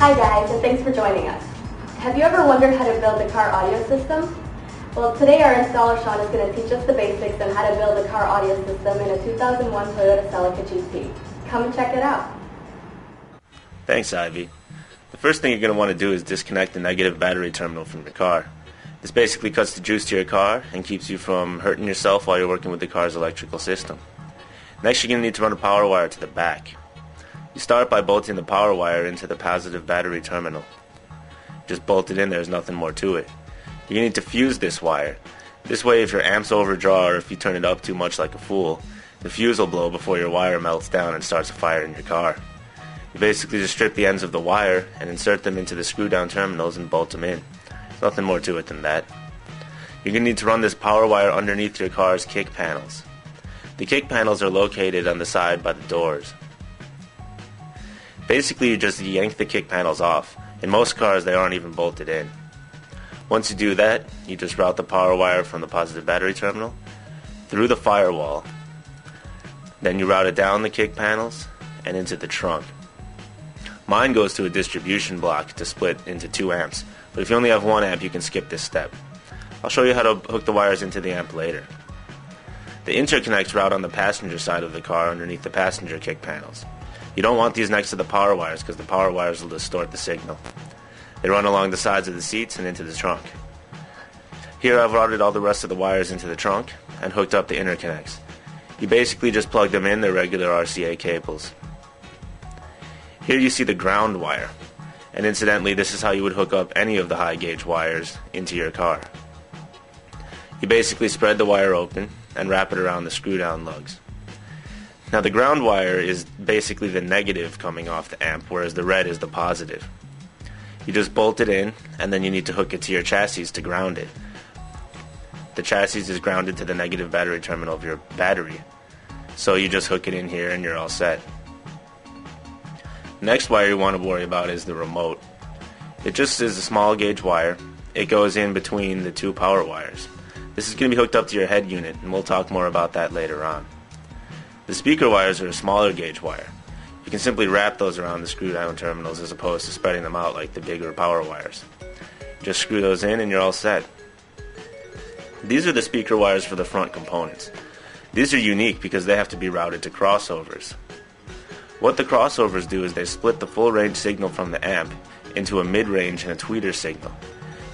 Hi guys, and thanks for joining us. Have you ever wondered how to build a car audio system? Well, today our installer Sean is going to teach us the basics on how to build a car audio system in a 2001 Toyota Celica GT. Come and check it out. Thanks, Ivy. The first thing you're going to want to do is disconnect the negative battery terminal from your car. This basically cuts the juice to your car and keeps you from hurting yourself while you're working with the car's electrical system. Next, you're going to need to run a power wire to the back. You start by bolting the power wire into the positive battery terminal. Just bolt it in, there's nothing more to it. You need to fuse this wire. This way, if your amps overdraw or if you turn it up too much like a fool, the fuse will blow before your wire melts down and starts a fire in your car. You basically just strip the ends of the wire and insert them into the screw down terminals and bolt them in. There's nothing more to it than that. You're going to need to run this power wire underneath your car's kick panels. The kick panels are located on the side by the doors. Basically, you just yank the kick panels off. In most cars, they aren't even bolted in. Once you do that, you just route the power wire from the positive battery terminal through the firewall. Then you route it down the kick panels and into the trunk. Mine goes to a distribution block to split into 2 amps, but if you only have 1 amp, you can skip this step. I'll show you how to hook the wires into the amp later. The interconnects route on the passenger side of the car underneath the passenger kick panels. You don't want these next to the power wires because the power wires will distort the signal. They run along the sides of the seats and into the trunk. Here I've routed all the rest of the wires into the trunk and hooked up the interconnects. You basically just plug them in, they're regular RCA cables. Here you see the ground wire, and incidentally this is how you would hook up any of the high gauge wires into your car. You basically spread the wire open and wrap it around the screw down lugs. Now the ground wire is basically the negative coming off the amp, whereas the red is the positive. You just bolt it in, and then you need to hook it to your chassis to ground it. The chassis is grounded to the negative battery terminal of your battery, so you just hook it in here and you're all set. Next wire you want to worry about is the remote. It just is a small gauge wire. It goes in between the 2 power wires. This is going to be hooked up to your head unit, and we'll talk more about that later on. The speaker wires are a smaller gauge wire. You can simply wrap those around the screw down terminals as opposed to spreading them out like the bigger power wires. Just screw those in and you're all set. These are the speaker wires for the front components. These are unique because they have to be routed to crossovers. What the crossovers do is they split the full range signal from the amp into a mid-range and a tweeter signal.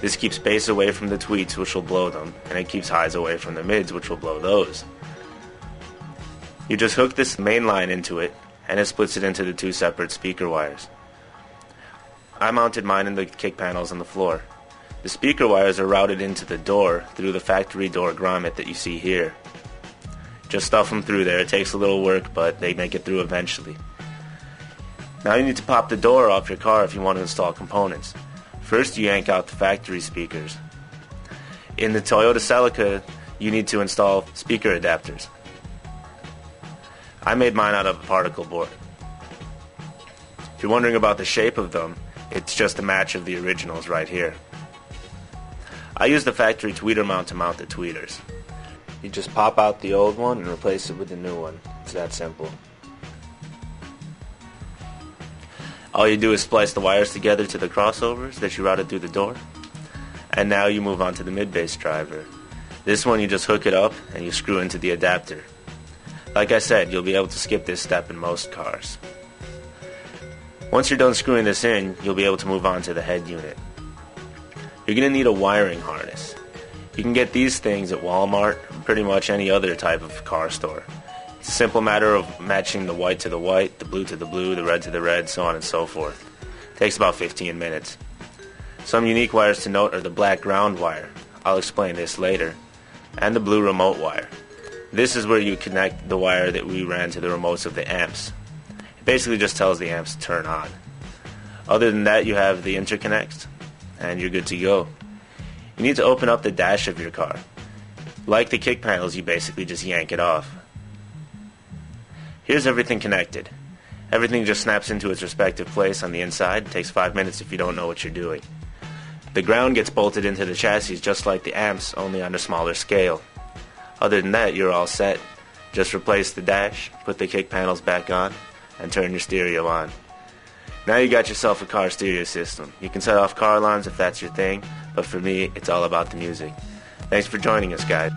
This keeps bass away from the tweets, which will blow them, and it keeps highs away from the mids, which will blow those. You just hook this main line into it, and it splits it into the 2 separate speaker wires. I mounted mine in the kick panels on the floor. The speaker wires are routed into the door through the factory door grommet that you see here. Just stuff them through there. It takes a little work, but they make it through eventually. Now you need to pop the door off your car if you want to install components. First you yank out the factory speakers. In the Toyota Celica, you need to install speaker adapters. I made mine out of a particle board. If you're wondering about the shape of them, it's just a match of the originals right here. I used the factory tweeter mount to mount the tweeters. You just pop out the old one and replace it with the new one. It's that simple. All you do is splice the wires together to the crossovers that you routed through the door. And now you move on to the mid-bass driver. This one you just hook it up and you screw into the adapter. Like I said, you'll be able to skip this step in most cars. Once you're done screwing this in, you'll be able to move on to the head unit. You're going to need a wiring harness. You can get these things at Walmart or pretty much any other type of car store. It's a simple matter of matching the white to the white, the blue to the blue, the red to the red, so on and so forth. It takes about 15 minutes. Some unique wires to note are the black ground wire. I'll explain this later. And the blue remote wire. This is where you connect the wire that we ran to the remotes of the amps. It basically just tells the amps to turn on. Other than that, you have the interconnects, and you're good to go. You need to open up the dash of your car. Like the kick panels, you basically just yank it off. Here's everything connected. Everything just snaps into its respective place on the inside. It takes 5 minutes if you don't know what you're doing. The ground gets bolted into the chassis just like the amps, only on a smaller scale. Other than that, you're all set. Just replace the dash, put the kick panels back on, and turn your stereo on. Now you got yourself a car stereo system. You can set off car alarms if that's your thing, but for me, it's all about the music. Thanks for joining us, guys.